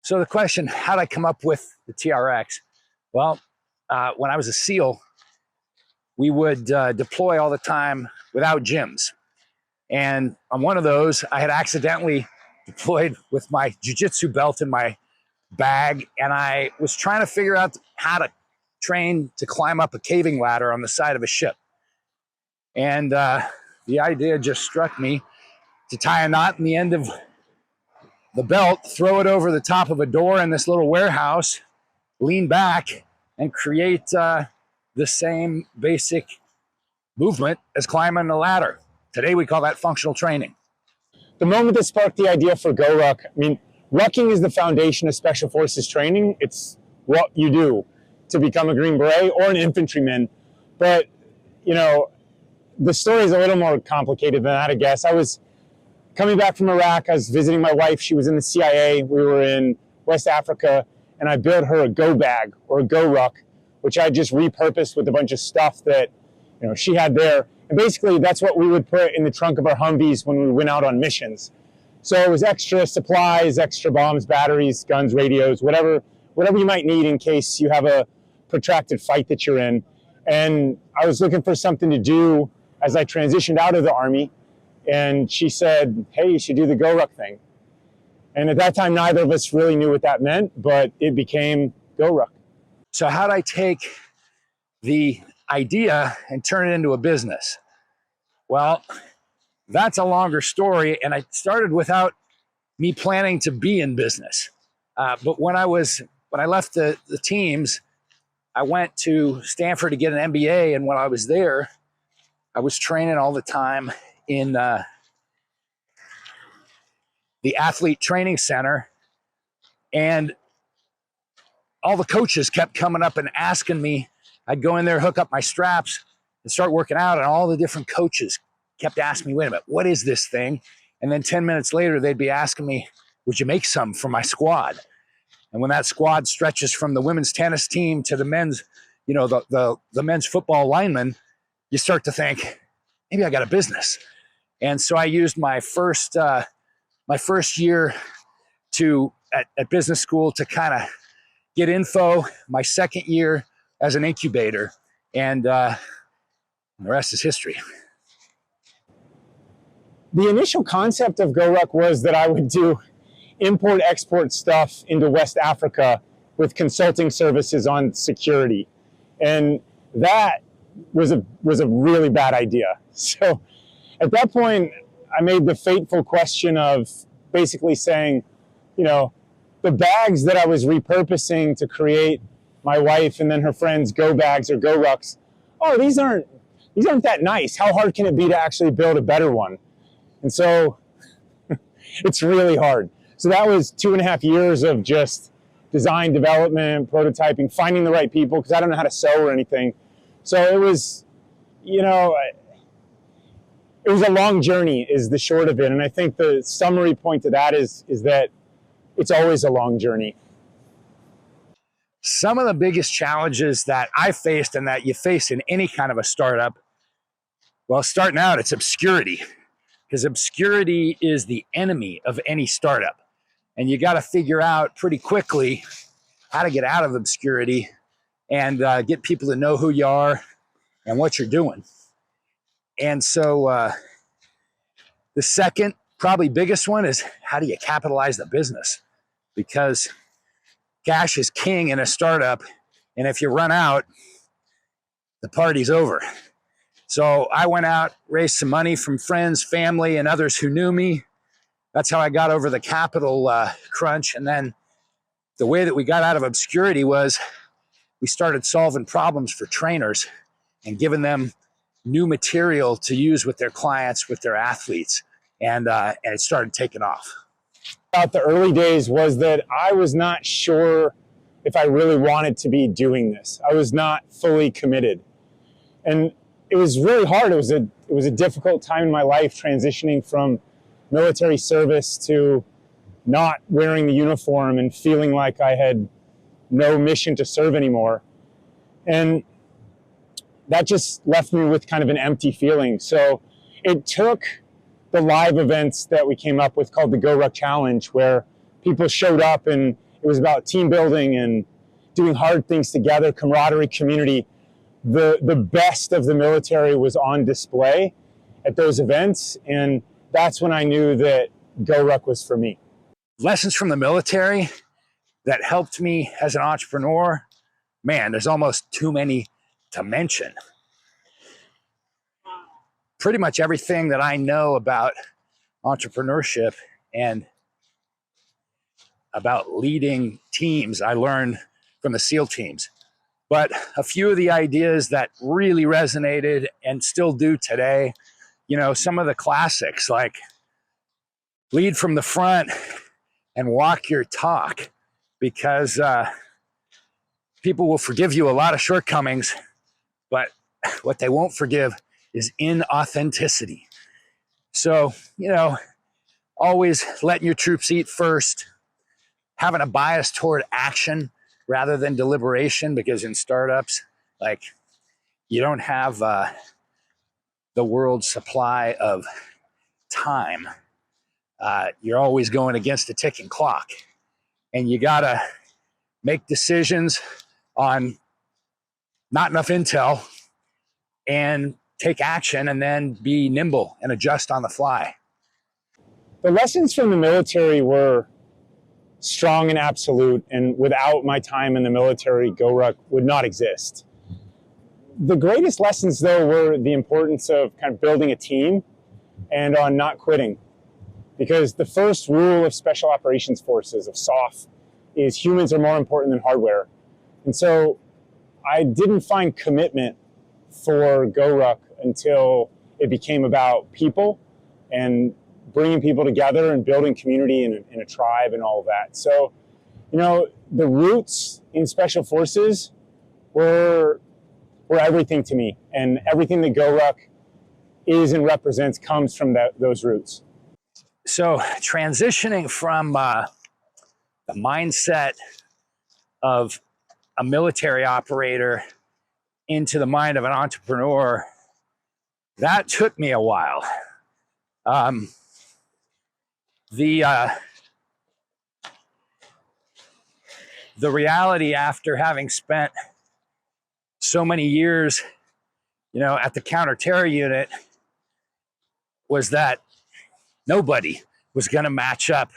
So the question, how did I come up with the TRX? Well, when I was a SEAL, we would deploy all the time without gyms. And on one of those, I had accidentally deployed with my jiu-jitsu belt in my bag, and I was trying to figure out how to train to climb up a caving ladder on the side of a ship. And the idea just struck me to tie a knot in the end of the belt, throw it over the top of a door in this little warehouse, lean back, and create the same basic movement as climbing a ladder. Today we call that functional training. The moment that sparked the idea for GORUCK, I mean, rucking is the foundation of Special Forces training. It's what you do to become a Green Beret or an infantryman. But, you know, the story is a little more complicated than that, I guess. I was coming back from Iraq. I was visiting my wife. She was in the CIA. We were in West Africa, and I built her a go bag or a GORUCK, which I just repurposed with a bunch of stuff that, you know, she had there. And basically, that's what we would put in the trunk of our Humvees when we went out on missions. So it was extra supplies, extra bombs, batteries, guns, radios, whatever you might need in case you have a protracted fight that you're in. And I was looking for something to do as I transitioned out of the Army. And she said, hey, you should do the GORUCK thing. And at that time, neither of us really knew what that meant, but it became GORUCK. So how'd I take the idea and turn it into a business? Well, that's a longer story, and I started without me planning to be in business. But when I left the teams, I went to Stanford to get an MBA, and when I was there, I was training all the time in the athlete training center, and all the coaches kept coming up and asking me. I'd go in there, hook up my straps, and start working out, and all the different coaches kept asking me, wait a minute, what is this thing? And then 10 minutes later, they'd be asking me, would you make some for my squad? And when that squad stretches from the women's tennis team to the men's, you know, the men's football linemen, you start to think, maybe I got a business. And so I used my first year at business school to kind of get info, my second year as an incubator, and the rest is history. The initial concept of GORUCK was that I would do import-export stuff into West Africa with consulting services on security. And that was a really bad idea. So at that point, I made the fateful question of basically saying, you know, the bags that I was repurposing to create my wife and then her friends' go bags or GORUCKs, oh, these aren't that nice. How hard can it be to actually build a better one? And so it's really hard. So that was 2.5 years of just design, development, prototyping, finding the right people, because I don't know how to sew or anything. So it was, you know, it was a long journey is the short of it. And I think the summary point to that is that it's always a long journey. Some of the biggest challenges that I faced and that you face in any kind of a startup, well, starting out, it's obscurity, because obscurity is the enemy of any startup. And you got to figure out pretty quickly how to get out of obscurity and get people to know who you are and what you're doing. And so the second, probably biggest one is, how do you capitalize the business? Because cash is king in a startup, and if you run out, the party's over. So I went out, raised some money from friends, family, and others who knew me. That's how I got over the capital crunch. And then the way that we got out of obscurity was we started solving problems for trainers and giving them new material to use with their clients, with their athletes. And it started taking off. About the early days was that I was not sure if I really wanted to be doing this. I was not fully committed. And it was really hard. It was a difficult time in my life, transitioning from military service to not wearing the uniform and feeling like I had no mission to serve anymore. And that just left me with kind of an empty feeling. So it took the live events that we came up with called the GORUCK Challenge, where people showed up and It was about team building and doing hard things together, camaraderie, community. The best of the military was on display at those events, and that's when I knew that GORUCK was for me. Lessons from the military that helped me as an entrepreneur, man, there's almost too many to mention. Pretty much everything that I know about entrepreneurship and about leading teams, I learned from the SEAL teams. But a few of the ideas that really resonated and still do today, some of the classics like lead from the front and walk your talk, because people will forgive you a lot of shortcomings, but what they won't forgive is inauthenticity. So, always letting your troops eat first, having a bias toward action rather than deliberation, because in startups, you don't have the world's supply of time. You're always going against a ticking clock, and you gotta make decisions on not enough intel and take action, and then be nimble and adjust on the fly. The lessons from the military were strong and absolute, and without my time in the military, GORUCK would not exist. The greatest lessons, though, were the importance of kind of building a team and on not quitting. Because the first rule of Special Operations Forces, of SOF, is humans are more important than hardware. And so I didn't find commitment for GORUCK until it became about people and bringing people together and building community in a tribe and all of that. So, the roots in Special Forces were everything to me, and everything that GORUCK is and represents comes from those roots. So transitioning from the mindset of a military operator into the mind of an entrepreneur, that took me a while. The reality, after having spent so many years, at the counter-terror unit, was that nobody was going to match up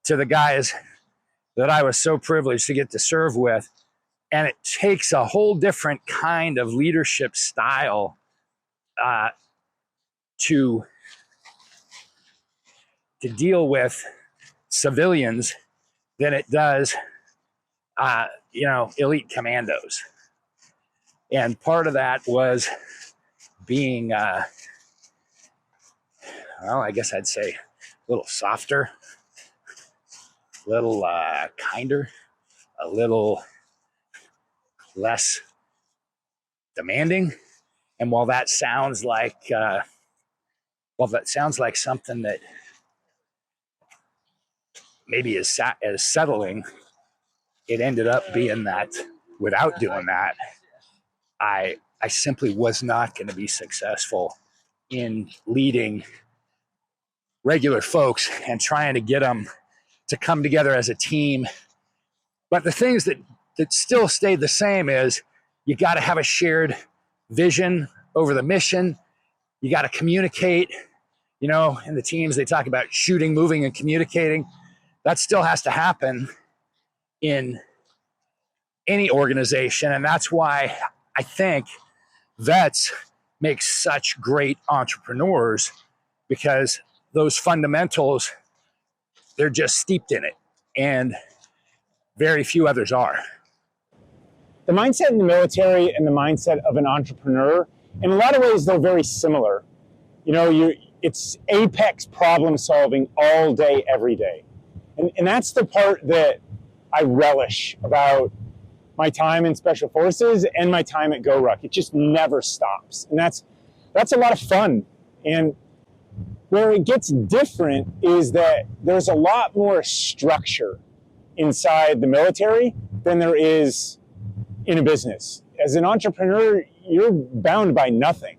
to the guys that I was so privileged to get to serve with. And it takes a whole different kind of leadership style to deal with civilians than it does, elite commandos. And part of that was being, I guess I'd say a little softer, a little kinder, a little less demanding. And while that sounds like something that maybe is settling, it ended up being that without doing that, I simply was not going to be successful in leading regular folks and trying to get them to come together as a team. But the things that still stayed the same is you got to have a shared vision over the mission. You got to communicate. In the teams, they talk about shooting, moving, and communicating. That still has to happen in any organization. And that's why I think vets make such great entrepreneurs, because those fundamentals, they're just steeped in it, and very few others are. The mindset in the military and the mindset of an entrepreneur, in a lot of ways, they're very similar. It's apex problem solving all day, every day. And that's the part that I relish about my time in Special Forces and my time at GORUCK. It just never stops. And that's a lot of fun. And where it gets different is that there's a lot more structure inside the military than there is in a business. As an entrepreneur, you're bound by nothing.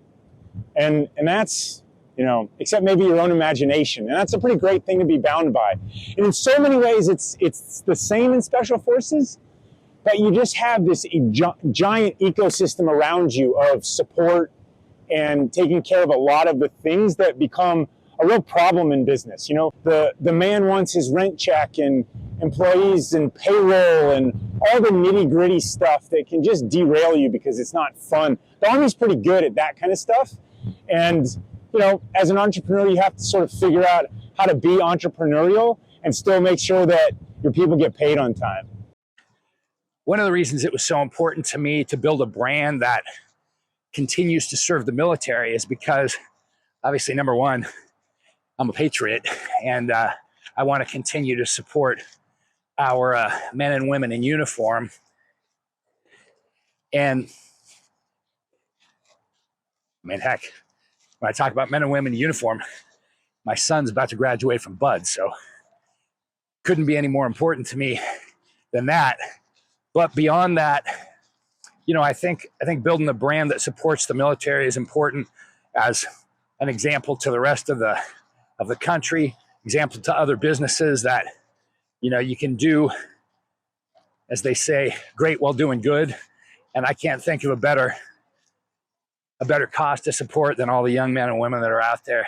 And that's you know, except maybe your own imagination. And that's a pretty great thing to be bound by. And in so many ways, it's the same in special forces, but you just have this giant ecosystem around you of support and taking care of a lot of the things that become a real problem in business. You know, the man wants his rent check and employees and payroll and all the nitty gritty stuff that can just derail you because it's not fun. The Army's pretty good at that kind of stuff. And, you know, as an entrepreneur, you have to sort of figure out how to be entrepreneurial and still make sure that your people get paid on time. One of the reasons it was so important to me to build a brand that continues to serve the military is because, obviously, number one, I'm a patriot, and I want to continue to support our men and women in uniform. And, I mean, heck, when I talk about men and women in uniform, my son's about to graduate from Bud, so couldn't be any more important to me than that. But beyond that, you know, I think building a brand that supports the military is important as an example to the rest of the country, example to other businesses that, you know, you can do, as they say, great while doing good. And I can't think of a better cause to support than all the young men and women that are out there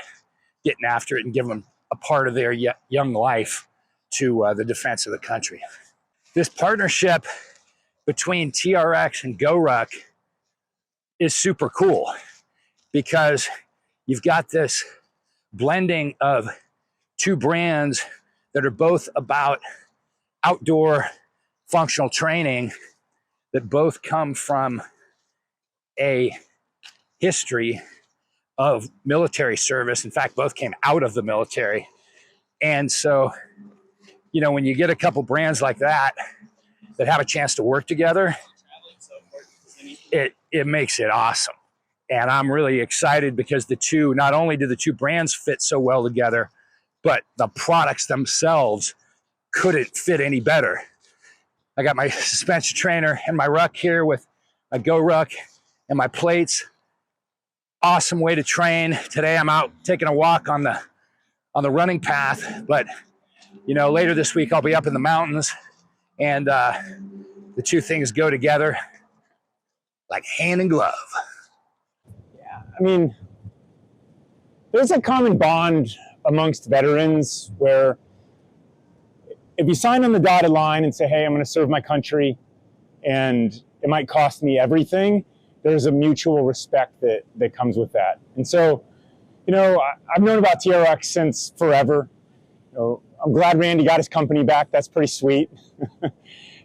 getting after it and giving them a part of their young life to the defense of the country. This partnership between TRX and GORUCK is super cool because you've got this blending of two brands that are both about outdoor functional training, that both come from a history of military service. In fact, both came out of the military. And so, you know, when you get a couple brands like that have a chance to work together, it makes it awesome. And I'm really excited because not only do the two brands fit so well together, but the products themselves couldn't fit any better. I got my suspension trainer and my ruck here with my GORUCK and my plates. Awesome way to train. Today I'm out taking a walk on the running path, but you know, later this week I'll be up in the mountains, and the two things go together like hand and glove. Yeah, I mean, there's a common bond amongst veterans where if you sign on the dotted line and say, hey, I'm going to serve my country and it might cost me everything, there's a mutual respect that comes with that. And so, you know, I've known about TRX since forever. You know, I'm glad Randy got his company back. That's pretty sweet.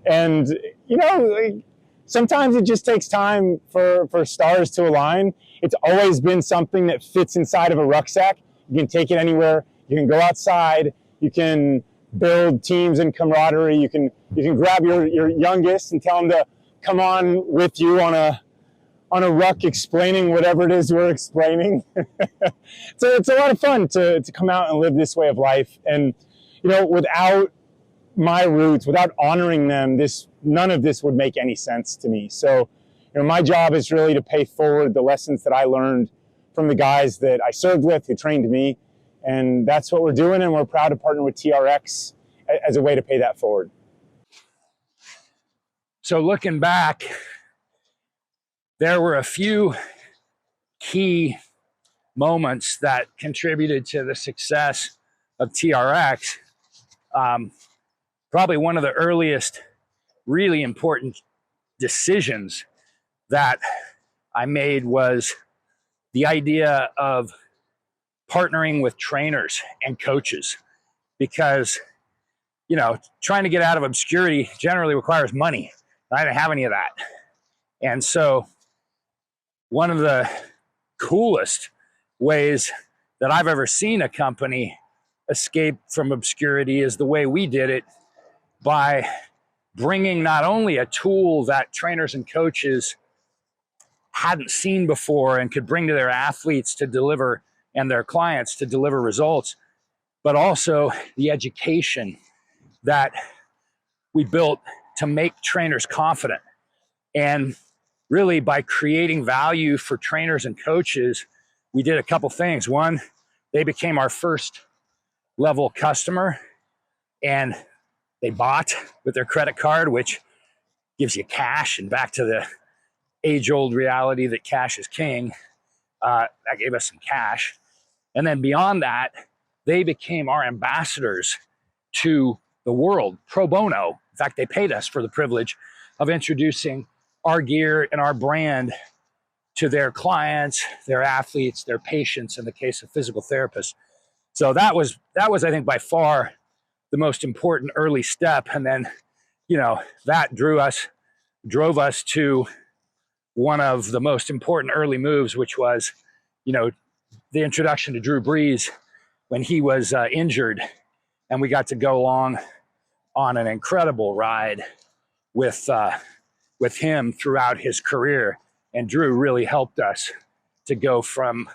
And, you know, sometimes it just takes time for stars to align. It's always been something that fits inside of a rucksack. You can take it anywhere. You can go outside. You can build teams and camaraderie. You can grab your youngest and tell him to come on with you on a ruck explaining whatever it is we're explaining. So it's a lot of fun to come out and live this way of life. And, you know, without my roots, without honoring them, none of this would make any sense to me. So, you know, my job is really to pay forward the lessons that I learned from the guys that I served with, who trained me. And that's what we're doing. And we're proud to partner with TRX as a way to pay that forward. So looking back, there were a few key moments that contributed to the success of TRX. Probably one of the earliest really important decisions that I made was the idea of partnering with trainers and coaches, because, you know, trying to get out of obscurity generally requires money. I didn't have any of that. And so one of the coolest ways that I've ever seen a company escape from obscurity is the way we did it, by bringing not only a tool that trainers and coaches hadn't seen before and could bring to their athletes to deliver and their clients to deliver results, but also the education that we built to make trainers confident. And really, by creating value for trainers and coaches, we did a couple things. One, They became our first level customer, and they bought with their credit card, which gives you cash, and back to the age-old reality that cash is king. That gave us some cash. And then beyond that, they became our ambassadors to the world pro bono. In fact, they paid us for the privilege of introducing our gear and our brand to their clients, their athletes, their patients, in the case of physical therapists. So that was, I think, by far the most important early step. And then, that drove us to one of the most important early moves, which was, the introduction to Drew Brees when he was injured, and we got to go along on an incredible ride with him throughout his career. And Drew really helped us to go from,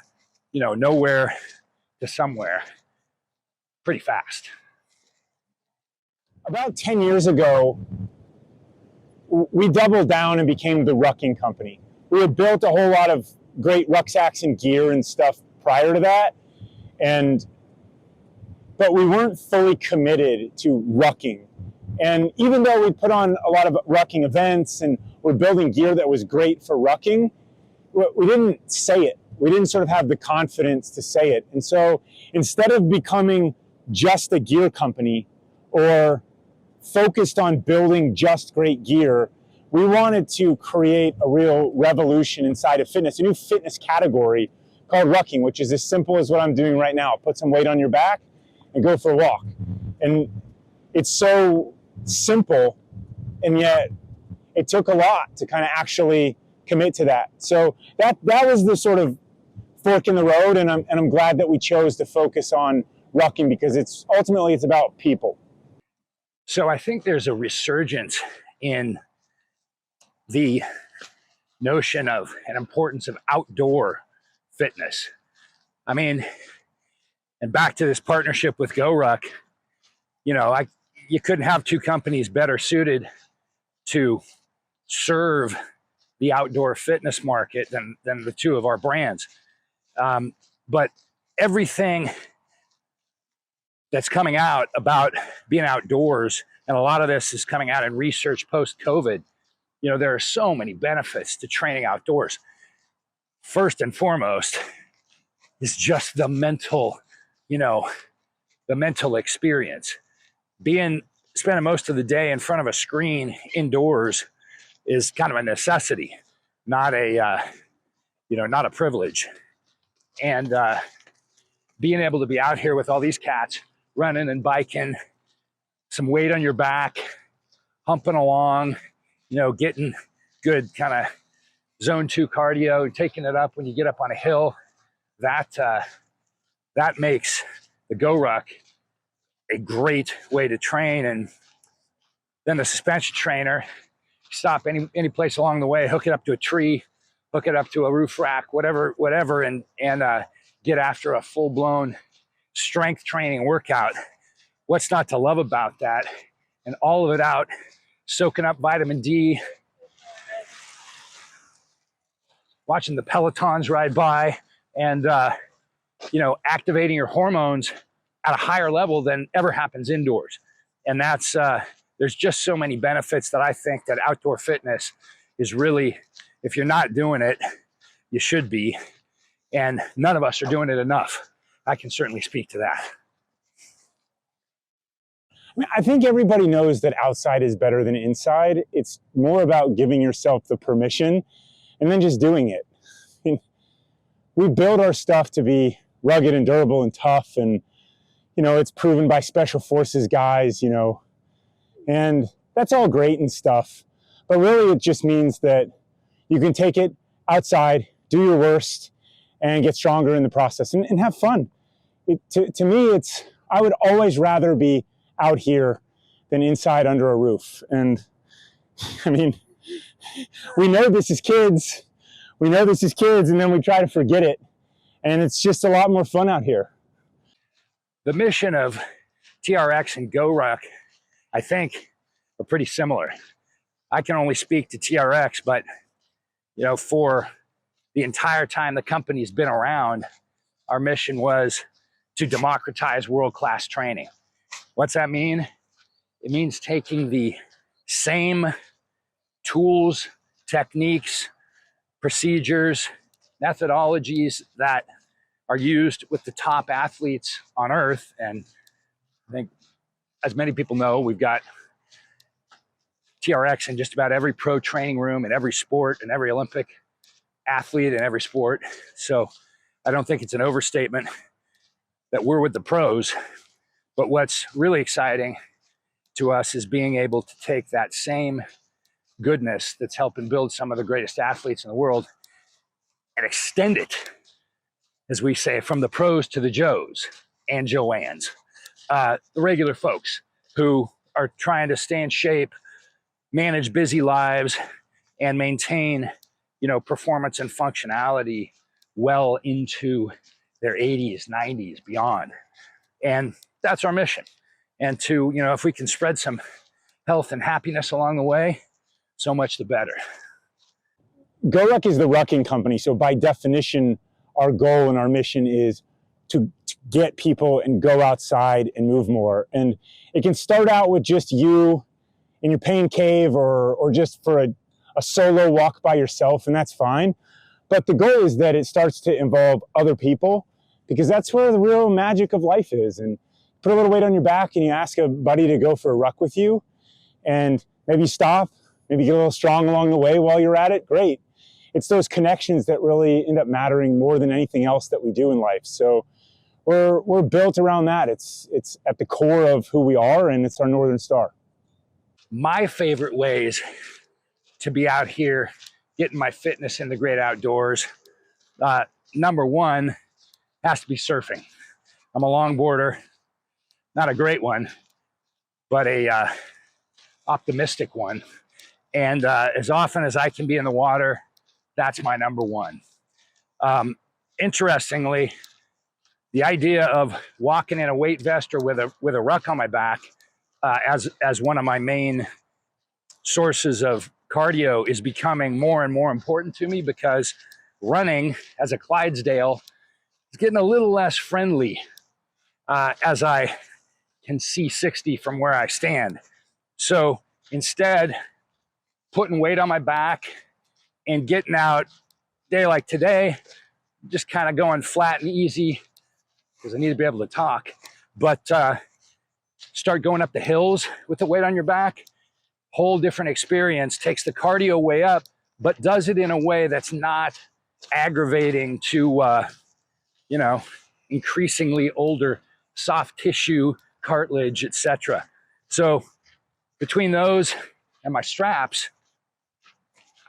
nowhere to somewhere pretty fast. About 10 years ago, we doubled down and became the Rucking company. We had built a whole lot of great rucksacks and gear and stuff prior to that, but we weren't fully committed to rucking. And even though we put on a lot of rucking events and we're building gear that was great for rucking, we didn't say it. We didn't sort of have the confidence to say it. And so instead of becoming just a gear company or focused on building just great gear, we wanted to create a real revolution inside of fitness, a new fitness category called rucking, which is as simple as what I'm doing right now. Put some weight on your back and go for a walk. And it's so simple, and yet it took a lot to kind of actually commit to that. So that was the sort of fork in the road, and I'm glad that we chose to focus on rucking, because it's ultimately about people. So I think there's a resurgence in the notion of and importance of outdoor fitness. I mean, and back to this partnership with GORUCK, you couldn't have two companies better suited to serve the outdoor fitness market than the two of our brands. But everything that's coming out about being outdoors, and a lot of this is coming out in research post-COVID, there are so many benefits to training outdoors. First and foremost is just the mental, the mental experience. Spending most of the day in front of a screen indoors is kind of a necessity, not a privilege. And being able to be out here with all these cats running and biking, some weight on your back, humping along, getting good kind of zone 2 cardio, taking it up when you get up on a hill, that makes the GORUCK a great way to train. And then the suspension trainer, stop any place along the way, hook it up to a tree, hook it up to a roof rack, whatever, and get after a full-blown strength training workout. What's not to love about that? And all of it out, soaking up vitamin D, watching the Pelotons ride by, and activating your hormones at a higher level than ever happens indoors. And that's there's just so many benefits that I think that outdoor fitness is really, if you're not doing it, you should be. And none of us are doing it enough. I can certainly speak to that. I think everybody knows that outside is better than inside. It's more about giving yourself the permission and then just doing it. I mean, we build our stuff to be rugged and durable and tough, and it's proven by special forces guys, and that's all great and stuff. But really it just means that you can take it outside, do your worst, and get stronger in the process and have fun. To me, I would always rather be out here than inside under a roof. And I mean, we know this is kids, and then we try to forget it. And it's just a lot more fun out here. The mission of TRX and GORUCK, I think, are pretty similar. I can only speak to TRX, but for the entire time the company's been around, our mission was to democratize world-class training. What's that mean? It means taking the same tools, techniques, procedures, methodologies that are used with the top athletes on earth. And I think, as many people know, we've got TRX in just about every pro training room in every sport and every Olympic athlete in every sport. So I don't think it's an overstatement that we're with the pros. But what's really exciting to us is being able to take that same goodness that's helping build some of the greatest athletes in the world and extend it, as we say, from the pros to the Joes and Joannes, the regular folks who are trying to stay in shape, manage busy lives, and maintain, performance and functionality well into their 80s, 90s, beyond. And that's our mission. And to, if we can spread some health and happiness along the way, so much the better. GORUCK is the rucking company. So by definition, our goal and our mission is to get people and go outside and move more. And it can start out with just you in your pain cave or just for a solo walk by yourself, and that's fine. But the goal is that it starts to involve other people, because that's where the real magic of life is. And put a little weight on your back and you ask a buddy to go for a ruck with you, and maybe stop, maybe get a little strong along the way while you're at it. Great. It's those connections that really end up mattering more than anything else that we do in life. So we're built around that. It's at the core of who we are, and it's our Northern Star. My favorite ways to be out here getting my fitness in the great outdoors, number one has to be surfing. I'm a longboarder, not a great one, but a optimistic one. And as often as I can be in the water, that's my number one. Interestingly, the idea of walking in a weight vest or with a ruck on my back as one of my main sources of cardio is becoming more and more important to me, because running as a Clydesdale is getting a little less friendly as I can see 60 from where I stand. So instead, putting weight on my back and getting out day like today, just kind of going flat and easy because I need to be able to talk, but start going up the hills with the weight on your back. Whole different experience, takes the cardio way up, but does it in a way that's not aggravating to, increasingly older soft tissue, cartilage, etc. So between those and my straps,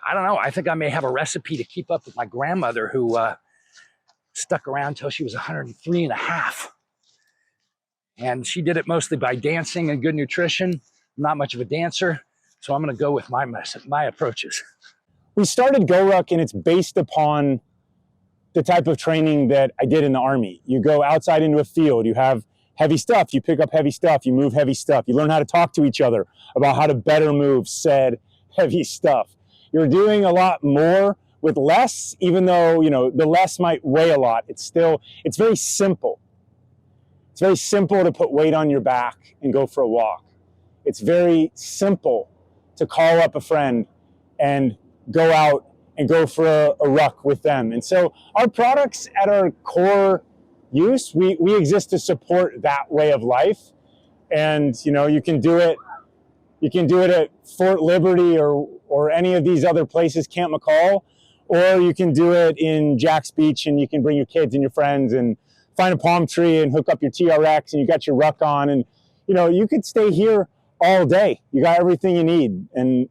I don't know, I think I may have a recipe to keep up with my grandmother, who stuck around till she was 103 and a half. And she did it mostly by dancing and good nutrition. I'm not much of a dancer, so I'm going to go with my approaches. We started GORUCK, and it's based upon the type of training that I did in the Army. You go outside into a field, you have heavy stuff, you pick up heavy stuff, you move heavy stuff, you learn how to talk to each other about how to better move said heavy stuff. You're doing a lot more with less, even though, the less might weigh a lot. It's very simple. It's very simple to put weight on your back and go for a walk. It's very simple to call up a friend and go out and go for a ruck with them. And so our products at our core use, we exist to support that way of life. And, you can do it at Fort Liberty or any of these other places, Camp McCall, or you can do it in Jack's Beach, and you can bring your kids and your friends and find a palm tree and hook up your TRX, and you got your ruck on, and you could stay here all day. You got everything you need, and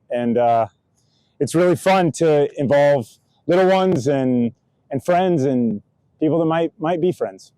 it's really fun to involve little ones and friends and people that might be friends.